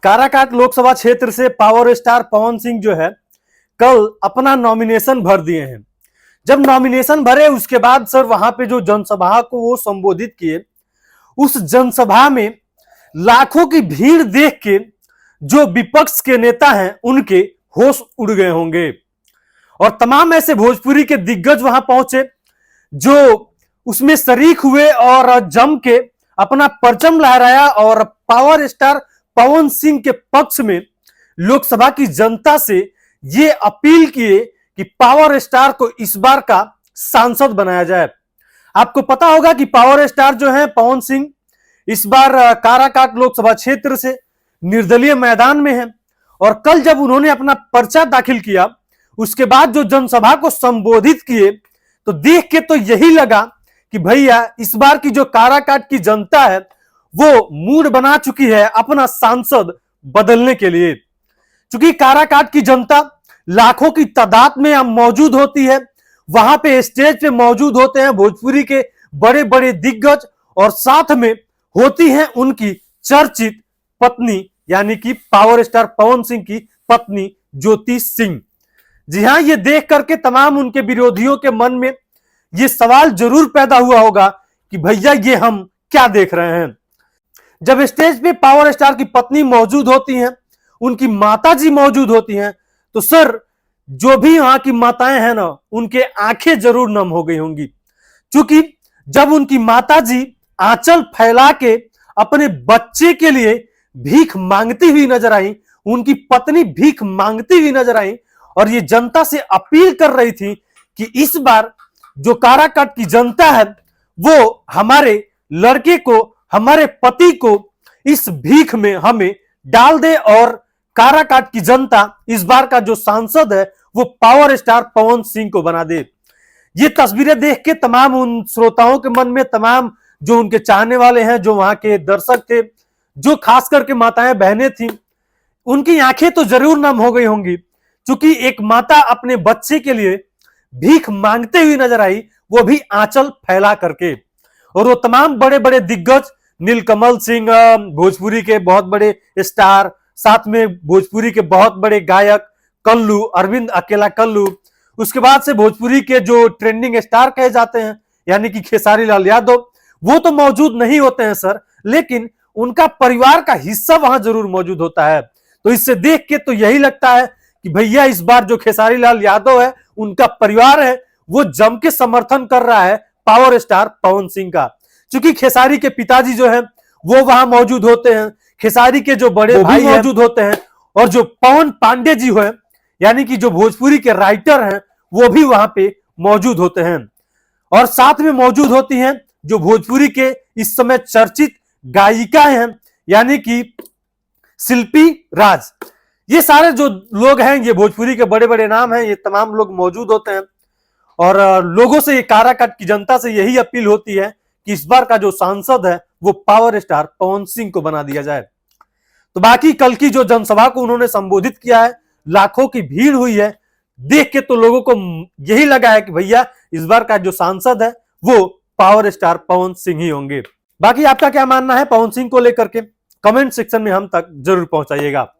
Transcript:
काराकाट लोकसभा क्षेत्र से power star Pawan Singh जो है कल अपना नॉमिनेशन भर दिए हैं। जब नॉमिनेशन भरे उसके बाद सर वहां पे जो जनसभा को वो संबोधित किए, उस जनसभा में लाखों की भीड़ देख के जो विपक्ष के नेता हैं उनके होश उड़ गए होंगे और तमाम ऐसे भोजपुरी के दिग्गज वहां पहुंचे जो उसमें शरीक हुए और जम के अपना परचम लहराया और पावर स्टार पवन सिंह के पक्ष में लोकसभा की जनता से ये अपील किए कि पावर स्टार को इस बार का सांसद बनाया जाए। आपको पता होगा कि पावर स्टार जो है पवन सिंह इस बार काराकाट लोकसभा क्षेत्र से निर्दलीय मैदान में है और कल जब उन्होंने अपना पर्चा दाखिल किया उसके बाद जो जनसभा को संबोधित किए तो देख के तो यही लगा कि भैया इस बार की जो काराकाट की जनता है वो मूड बना चुकी है अपना सांसद बदलने के लिए। क्योंकि काराकाट की जनता लाखों की तादाद में अब मौजूद होती है, वहां पे स्टेज पे मौजूद होते हैं भोजपुरी के बड़े बड़े दिग्गज और साथ में होती हैं उनकी चर्चित पत्नी यानी कि पावर स्टार पवन सिंह की पत्नी ज्योति सिंह। जी हां, ये देख करके तमाम उनके विरोधियों के मन में ये सवाल जरूर पैदा हुआ होगा कि भैया ये हम क्या देख रहे हैं। जब स्टेज पे पावर स्टार की पत्नी मौजूद होती हैं, उनकी माता जी मौजूद होती हैं, तो सर जो भी वहां की माताएं हैं ना उनके आंखें जरूर नम हो गई होंगी। क्योंकि जब उनकी माता जी आंचल फैला के अपने बच्चे के लिए भीख मांगती हुई नजर आई, उनकी पत्नी भीख मांगती हुई नजर आई और ये जनता से अपील कर रही थी कि इस बार जो काराकाट की जनता है वो हमारे लड़के को, हमारे पति को इस भीख में हमें डाल दे और काराकाट की जनता इस बार का जो सांसद है वो पावर स्टार पवन सिंह को बना दे। ये तस्वीरें देख के तमाम उन श्रोताओं के मन में, तमाम जो उनके चाहने वाले हैं, जो वहां के दर्शक थे, जो खास करके माताएं बहनें थी, उनकी आंखें तो जरूर नम हो गई होंगी। क्योंकि एक माता अपने बच्चे के लिए भीख मांगते हुई नजर आई, वो भी आंचल फैला करके। और वो तमाम बड़े बड़े दिग्गज, नीलकमल सिंह भोजपुरी के बहुत बड़े स्टार, साथ में भोजपुरी के बहुत बड़े गायक कल्लू, अरविंद अकेला कल्लू, उसके बाद से भोजपुरी के जो ट्रेंडिंग स्टार कहे जाते हैं यानी कि खेसारी लाल यादव, वो तो मौजूद नहीं होते हैं सर, लेकिन उनका परिवार का हिस्सा वहां जरूर मौजूद होता है। तो इससे देख के तो यही लगता है कि भैया इस बार जो खेसारी लाल यादव है, उनका परिवार है, वो जम के समर्थन कर रहा है पावर स्टार पवन सिंह का। क्योंकि खेसारी के पिताजी जो है वो वहां मौजूद होते हैं, खेसारी के जो बड़े भाई मौजूद होते हैं और जो पवन पांडे जी है यानी कि जो भोजपुरी के राइटर हैं वो भी वहां पे मौजूद होते हैं। और साथ में मौजूद होती हैं जो भोजपुरी के इस समय चर्चित गायिका हैं यानी कि शिल्पी राज। ये सारे जो लोग हैं, ये भोजपुरी के बड़े बड़े नाम हैं, ये तमाम लोग मौजूद होते हैं और लोगों से, ये काराकाट की जनता से यही अपील होती है कि इस बार का जो सांसद है वो पावर स्टार पवन सिंह को बना दिया जाए। तो बाकी कल की जो जनसभा को उन्होंने संबोधित किया है, लाखों की भीड़ हुई है, देख के तो लोगों को यही लगा है कि भैया इस बार का जो सांसद है वो पावर स्टार पवन सिंह ही होंगे। बाकी आपका क्या मानना है पवन सिंह को लेकर के, कमेंट सेक्शन में हम तक जरूर पहुंचाइएगा।